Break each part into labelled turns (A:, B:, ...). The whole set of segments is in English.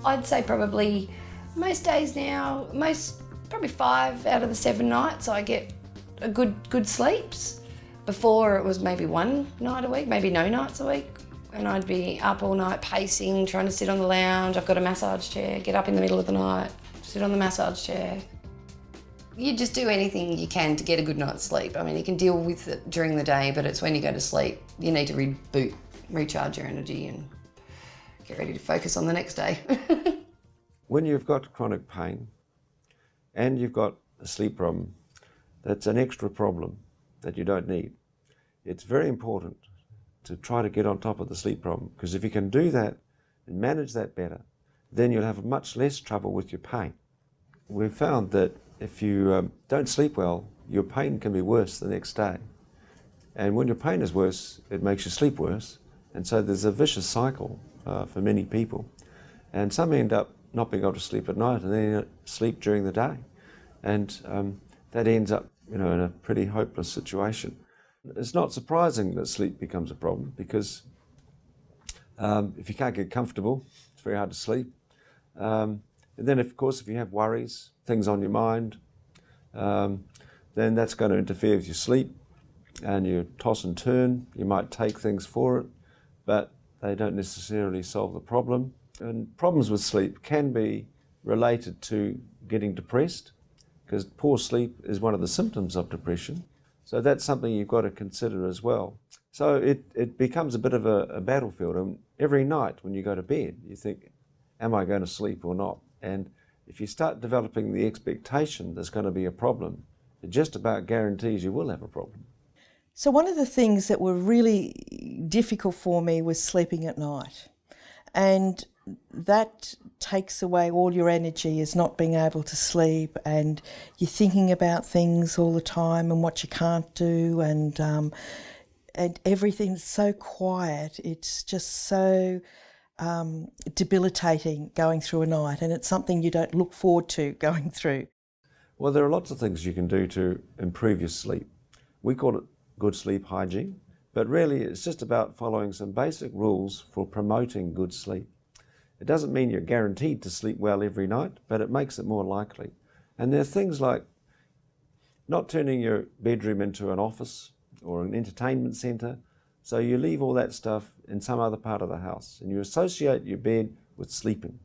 A: I'd say probably most days now, probably 5 out of the 7 nights I get a good sleeps. Before it was maybe 1 night a week, maybe no nights a week, and I'd be up all night pacing, trying to sit on the lounge. I've got a massage chair, get up in the middle of the night, sit on the massage chair. You just do anything you can to get a good night's sleep. I mean, you can deal with it during the day, but it's when you go to sleep, you need to reboot, recharge your energy and get ready to focus on the next day.
B: When you've got chronic pain and you've got a sleep problem, that's an extra problem that you don't need. It's very important to try to get on top of the sleep problem, because if you can do that and manage that better, then you'll have much less trouble with your pain. We've found that if you don't sleep well, your pain can be worse the next day. And when your pain is worse, it makes you sleep worse. And so there's a vicious cycle for many people. And some end up not being able to sleep at night and then sleep during the day. And that ends up in a pretty hopeless situation. It's not surprising that sleep becomes a problem, because if you can't get comfortable, it's very hard to sleep. And then, of course, if you have worries, things on your mind, then that's going to interfere with your sleep, and you toss and turn. You might take things for it, but they don't necessarily solve the problem. And problems with sleep can be related to getting depressed, because poor sleep is one of the symptoms of depression. So that's something you've got to consider as well. So it becomes a bit of a battlefield. And every night when you go to bed, you think, am I going to sleep or not? And if you start developing the expectation there's going to be a problem, it just about guarantees you will have a problem.
C: So one of the things that were really difficult for me was sleeping at night. And that takes away all your energy, is not being able to sleep, and you're thinking about things all the time and what you can't do, and everything's so quiet. It's just so debilitating going through a night, and it's something you don't look forward to going through.
B: Well, there are lots of things you can do to improve your sleep. We call it good sleep hygiene, but really it's just about following some basic rules for promoting good sleep. It doesn't mean you're guaranteed to sleep well every night, but it makes it more likely. And there are things like not turning your bedroom into an office or an entertainment centre. So you leave all that stuff in some other part of the house, and you associate your bed with sleeping,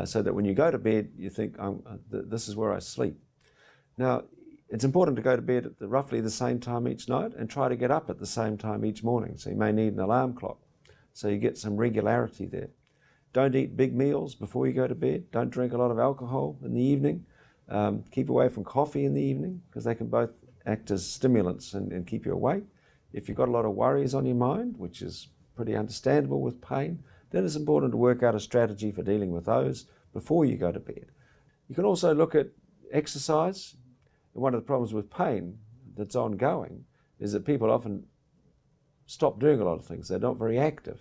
B: so that when you go to bed, you think, this is where I sleep. Now, it's important to go to bed at roughly the same time each night and try to get up at the same time each morning. So you may need an alarm clock, so you get some regularity there. Don't eat big meals before you go to bed. Don't drink a lot of alcohol in the evening. Keep away from coffee in the evening, because they can both act as stimulants and keep you awake. If you've got a lot of worries on your mind, which is pretty understandable with pain, then it's important to work out a strategy for dealing with those before you go to bed. You can also look at exercise. One of the problems with pain that's ongoing is that people often stop doing a lot of things. They're not very active.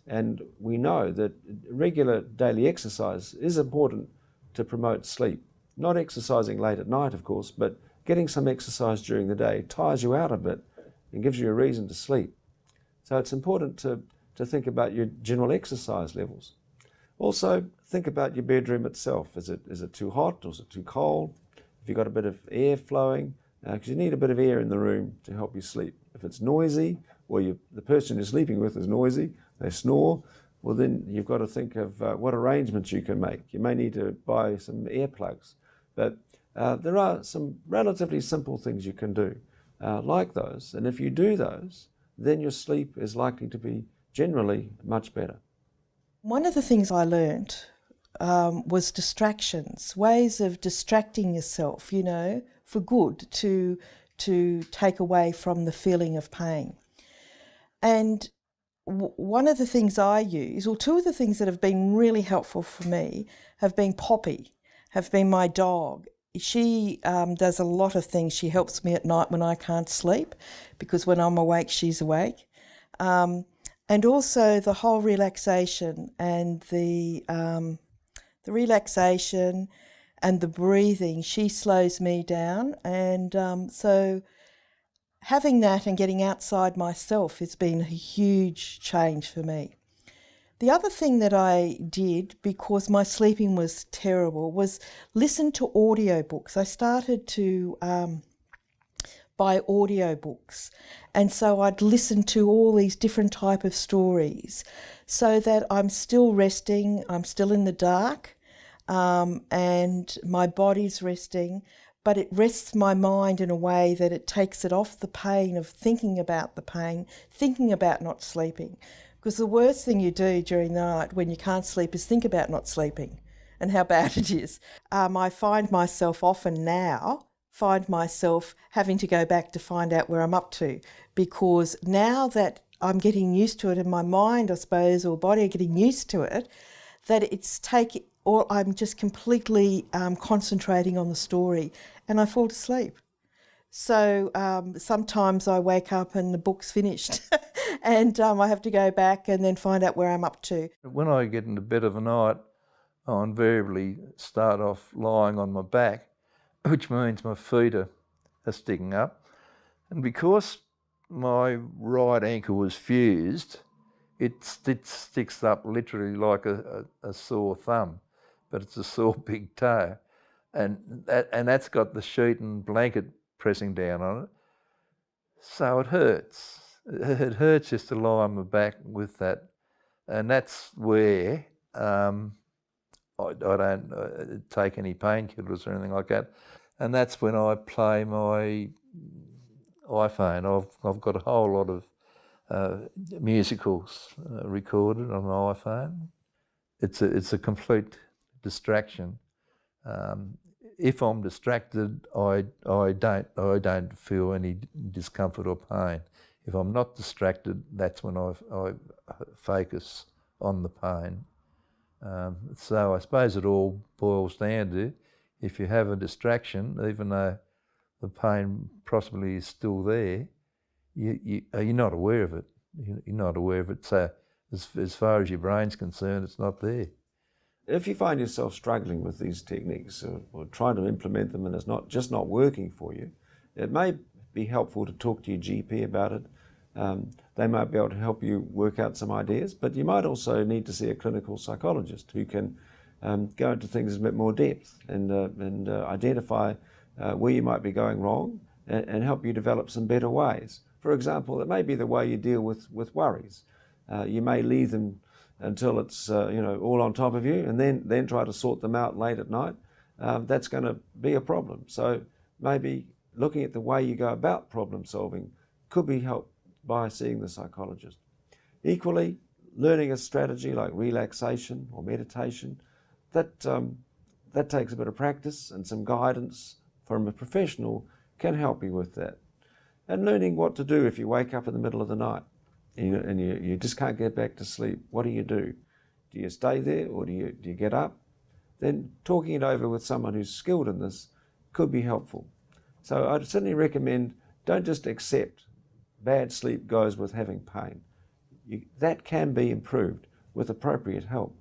B: And we know that regular daily exercise is important to promote sleep. Not exercising late at night, of course, but getting some exercise during the day tires you out a bit and gives you a reason to sleep. So it's important to think about your general exercise levels. Also, think about your bedroom itself. Is it too hot, or is it too cold? If you've got a bit of air flowing, because you need a bit of air in the room to help you sleep. If it's noisy, or the person you're sleeping with is noisy, they snore, well then you've got to think of what arrangements you can make. You may need to buy some earplugs. But there are some relatively simple things you can do like those. And if you do those, then your sleep is likely to be generally much better.
C: One of the things I learnt was distractions, ways of distracting yourself, for good, to take away from the feeling of pain. And one of the things I use, or two of the things that have been really helpful for me, have been Poppy, have been my dog. She does a lot of things. She helps me at night when I can't sleep, because when I'm awake, she's awake. And also the whole relaxation and the relaxation and the breathing, she slows me down. And so having that and getting outside myself has been a huge change for me. The other thing that I did, because my sleeping was terrible, was listen to audiobooks. I started to buy audiobooks, and so I'd listen to all these different type of stories so that I'm still resting, I'm still in the dark, and my body's resting, but it rests my mind in a way that it takes it off the pain of thinking about the pain, thinking about not sleeping. Because the worst thing you do during the night when you can't sleep is think about not sleeping and how bad it is. I find myself often now, having to go back to find out where I'm up to, because now that I'm getting used to it and my mind, I suppose, or body are getting used to it, that I'm just completely concentrating on the story and I fall asleep. So sometimes I wake up and the book's finished and I have to go back and then find out where I'm up to.
D: When I get into bed of a night, I invariably start off lying on my back, which means my feet are sticking up. And because my right ankle was fused, it sticks up literally like a sore thumb, but it's a sore big toe. And that's got the sheet and blanket pressing down on it. So it hurts. It hurts just to lie on my back with that. And that's where I don't take any painkillers or anything like that. And that's when I play my iPhone. I've got a whole lot of musicals recorded on my iPhone. It's a complete distraction. If I'm distracted, I don't feel any discomfort or pain. If I'm not distracted, that's when I focus on the pain. So I suppose it all boils down to, if you have a distraction, even though the pain possibly is still there, you're not aware of it. You're not aware of it. So as far as your brain's concerned, it's not there.
B: If you find yourself struggling with these techniques or trying to implement them and it's not working for you, it may be helpful to talk to your GP about it. They might be able to help you work out some ideas, but you might also need to see a clinical psychologist who can go into things in a bit more depth and identify where you might be going wrong and help you develop some better ways. For example, it may be the way you deal with worries. You may leave them until it's all on top of you, and then try to sort them out late at night. That's going to be a problem. So maybe looking at the way you go about problem solving could be helped by seeing the psychologist. Equally, learning a strategy like relaxation or meditation, that takes a bit of practice and some guidance from a professional can help you with that. And learning what to do if you wake up in the middle of the night and you just can't get back to sleep. What do? Do you stay there or do you get up? Then talking it over with someone who's skilled in this could be helpful. So I'd certainly recommend, don't just accept bad sleep goes with having pain. That can be improved with appropriate help.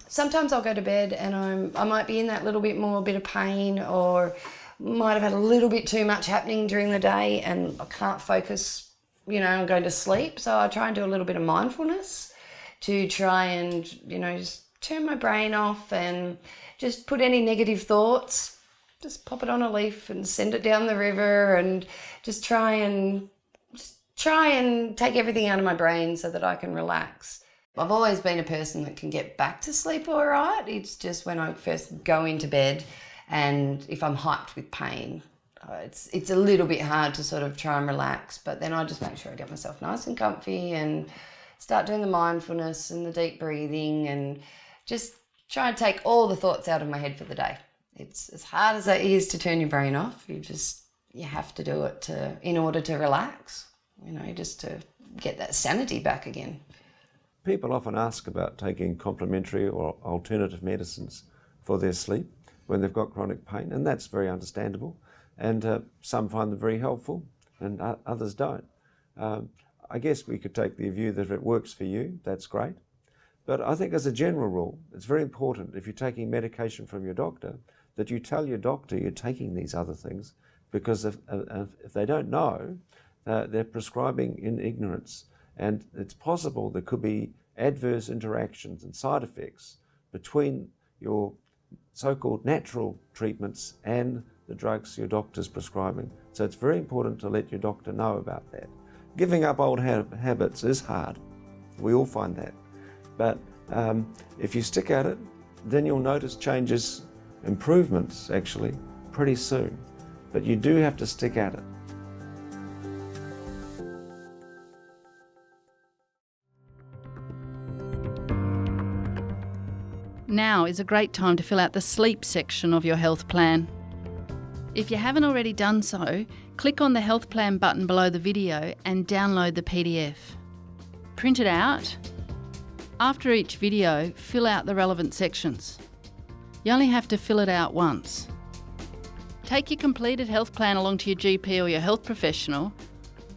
A: Sometimes I'll go to bed and I might be in that little bit more bit of pain, or might have had a little bit too much happening during the day and I can't focus, on going to sleep. So I try and do a little bit of mindfulness to try and, just turn my brain off and just put any negative thoughts, just pop it on a leaf and send it down the river, and just try and take everything out of my brain so that I can relax. I've always been a person that can get back to sleep all right. It's just when I first go into bed and if I'm hyped with pain, it's a little bit hard to sort of try and relax, but then I just make sure I get myself nice and comfy and start doing the mindfulness and the deep breathing and just try and take all the thoughts out of my head for the day. It's as hard as it is to turn your brain off. You have to do it in order to relax, just to get that sanity back again.
B: People often ask about taking complementary or alternative medicines for their sleep when they've got chronic pain, and that's very understandable. And some find them very helpful and others don't. I guess we could take the view that if it works for you, that's great. But I think as a general rule, it's very important if you're taking medication from your doctor that you tell your doctor you're taking these other things, because if they don't know, they're prescribing in ignorance. And it's possible there could be adverse interactions and side effects between your so-called natural treatments and the drugs your doctor's prescribing. So it's very important to let your doctor know about that. Giving up old habits is hard. We all find that. But if you stick at it, then you'll notice changes, improvements actually, pretty soon. But you do have to stick at it.
E: Now is a great time to fill out the sleep section of your health plan. If you haven't already done so, click on the health plan button below the video and download the PDF. Print it out. After each video, fill out the relevant sections. You only have to fill it out once. Take your completed health plan along to your GP or your health professional.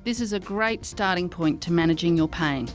E: This is a great starting point to managing your pain.